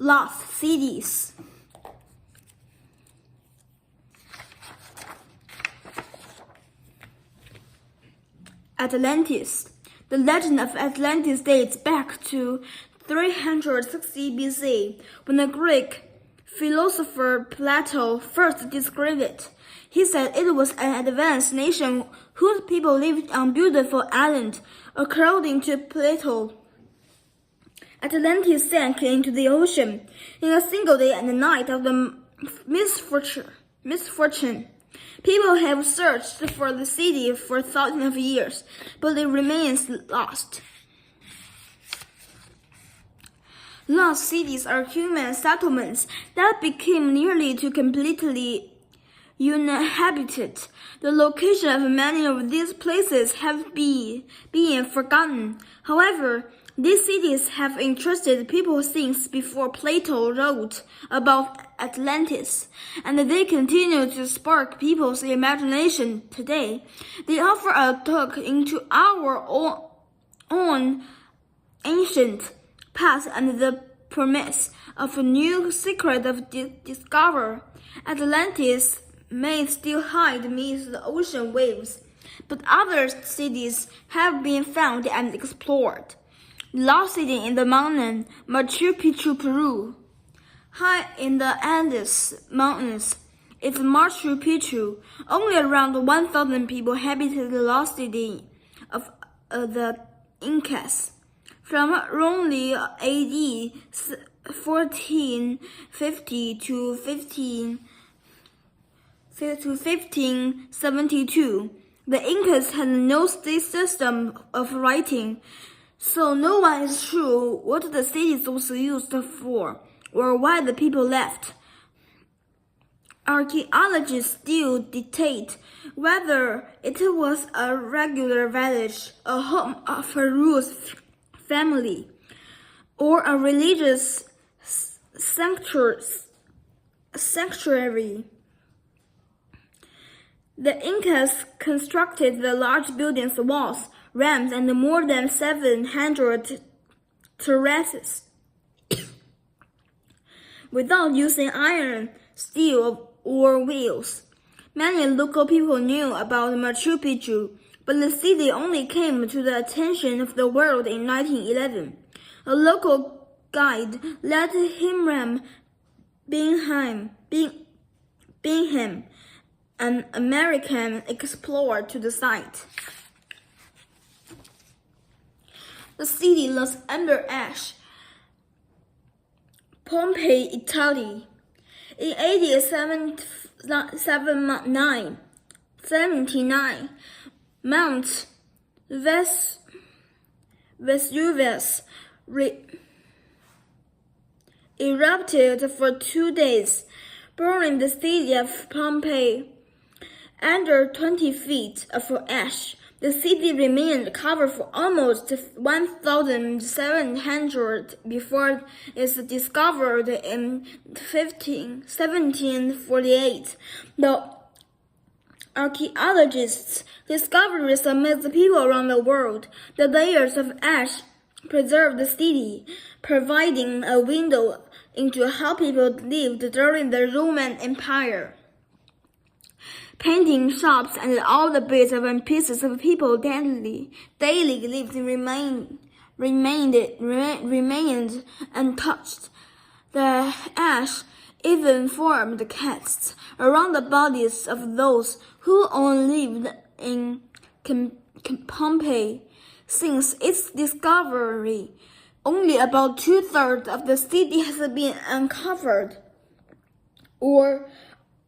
Lost cities. Atlantis. The legend of Atlantis dates back to 360 BC, when the Greek philosopher Plato first described it. He said it was an advanced nation whose people lived on beautiful islands. According to Plato, Atlantis sank into the ocean in a single day and night of the misfortune. People have searched for the city for thousands of years, but it remains lost. Lost cities are human settlements that became nearly to completely uninhabited. The location of many of these places have been forgotten. However, these cities have interested people since before Plato wrote about Atlantis, and they continue to spark people's imagination today. They offer a look into our own ancient past and the promise of a new secret of discover. Atlantis may still hide beneath the ocean waves, but other cities have been found and explored. Lost city in the mountain, Machu Picchu, Peru. High in the Andes Mountains is Machu Picchu. Only around 1,000 people habited the lost city of the Incas. From roughly AD 1450 to 1572, the Incas had no state system of writing, so no one is sure what the city was used for or why the people left. Archaeologists still debate whether it was a regular village, a home of a royal family, or a religious sanctuary. The Incas constructed the large buildings, walls, ramps, and more than 700 terraces without using iron, steel, or wheels. Many local people knew about Machu Picchu, but the city only came to the attention of the world in 1911. A local guide led Hiram Bingham, an American explorer, to the site. The city lies under ash. Pompeii, Italy. In AD 79, Mount Vesuvius erupted for 2 days, burning the city of Pompeii. Under 20 feet of ash, the city remained covered for almost 1,700 before it was discovered in 1748. The archaeologists' discoveries amazed people around the world. The layers of ash preserved the city, providing a window into how people lived during the Roman Empire. Painting shops and all the bits and pieces of people daily lived remained untouched. The ash even formed casts around the bodies of those who only lived in Pompeii. Since its discovery, only about 2/3 of the city has been uncovered, or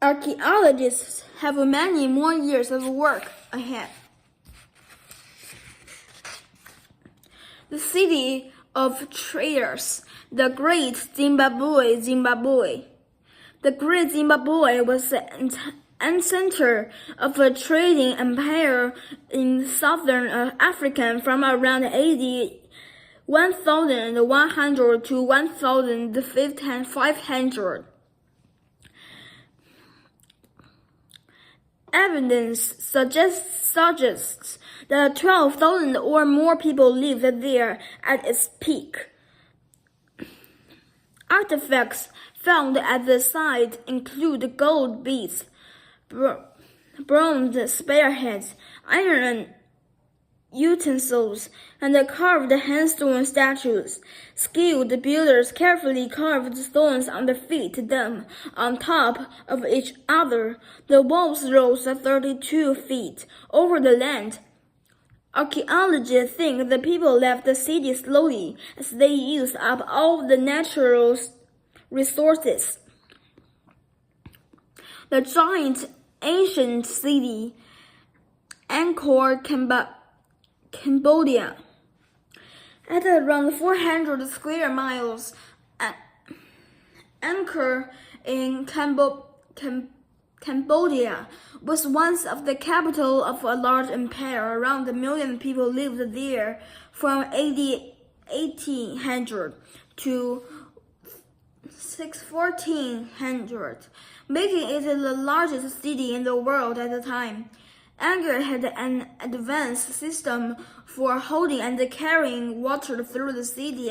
archaeologists have many more years of work ahead. The city of traders, the Great Zimbabwe. The Great Zimbabwe was the center of a trading empire in southern Africa from around AD 1100 to 1500. Evidence suggests that 12,000 or more people lived there at its peak. Artifacts found at the site include gold beads, bronze spearheads, iron utensils, and carved handstone statues. Skilled builders carefully carved stones on the feet them on top of each other. The walls rose 32 feet over the land. Archaeologists think the people left the city slowly as they used up all the natural resources. The giant ancient city, Angkor, Cambodia. At around 400 square miles, Angkor in Cambodia was once of the capital of a large empire. Around 1 million people lived there from AD 1800 to 1400, making it the largest city in the world at the time. Angkor had an advanced system for holding and carrying water through the city.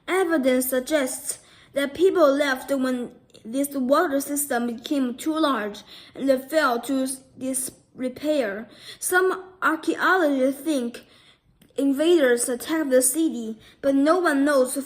Evidence suggests that people left when this water system became too large and fell to disrepair. Some archaeologists think invaders attacked the city, but no one knows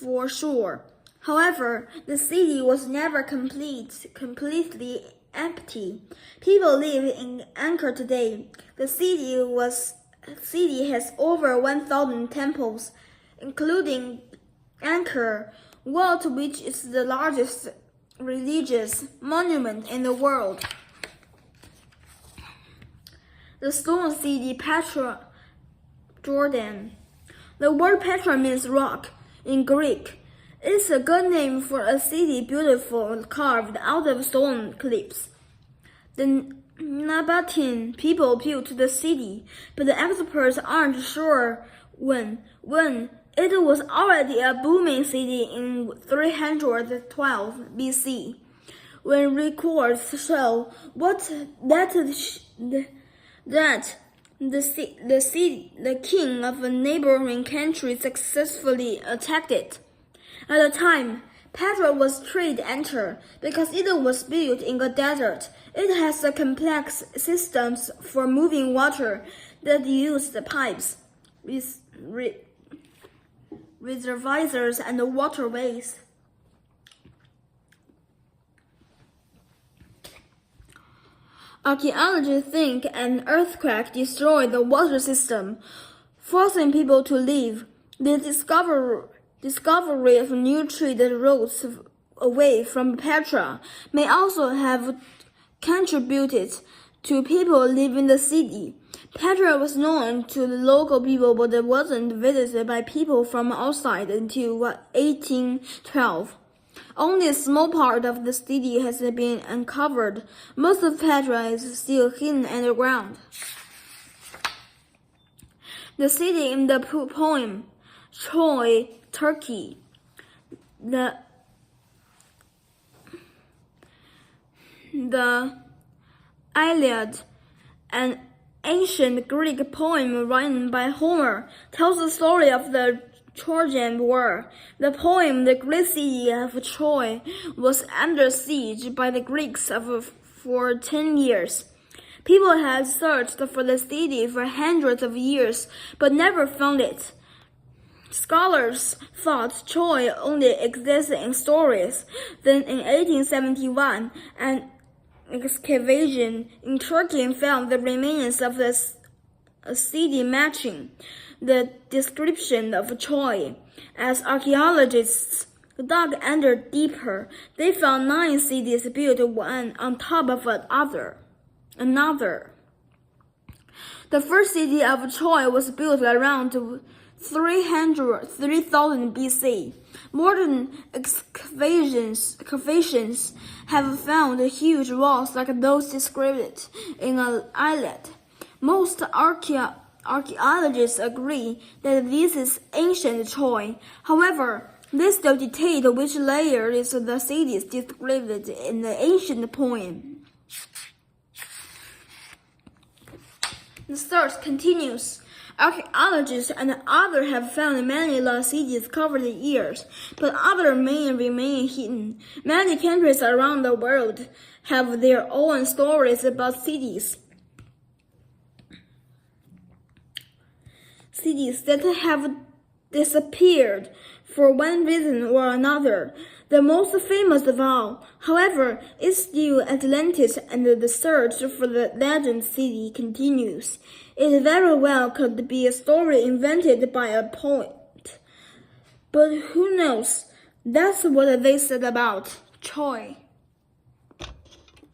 for sure. However, the city was never completely empty. People live in Angkor today. The city has over 1,000 temples, including Angkor Wat, which is the largest religious monument in the world. The stone city Petra, Jordan. The word Petra means rock in Greek. It's a good name for a city beautiful carved out of stone cliffs. The Nabatean people built the city, but the experts aren't sure when. It was already a booming city in 312 BC. When records show that the king of a neighboring country successfully attacked it. At the time, Petra was trade enter because it was built in a desert. It has a complex systems for moving water that use the pipes, reservoirs, and waterways. Archaeologists think an earthquake destroyed the water system, forcing people to leave. The discovery of new trade routes away from Petra may also have contributed to people leaving the city. Petra was known to the local people, but it wasn't visited by people from outside until 1812. Only a small part of the city has been uncovered. Most of Petra is still hidden underground. The city in the poem, Troy, Turkey. The Iliad, an ancient Greek poem written by Homer, tells the story of the Trojan War. The poem, the great city of Troy, was under siege by the Greeks for 10 years. People had searched for the city for hundreds of years, but never found it. Scholars thought Troy only existed in stories. Then in 1871, an excavation in Turkey found the remains of a city matching the description of Troy. As archaeologists dug under deeper, they found 9 cities built one on top of another. The first city of Troy was built around 3000 BC. Modern excavations have found huge walls like those described in an Iliad. Most archaeologists agree that this is ancient Troy. However, they still debate which layer is the cities described in the ancient poem. The search continues. Archaeologists and others have found many lost cities over the years, but others may remain hidden. Many countries around the world have their own stories about cities. Cities that have disappeared for one reason or another. The most famous of all, however, is still Atlantis, and the search for the legend city continues. It very well could be a story invented by a poet. But who knows? That's what they said about Troy.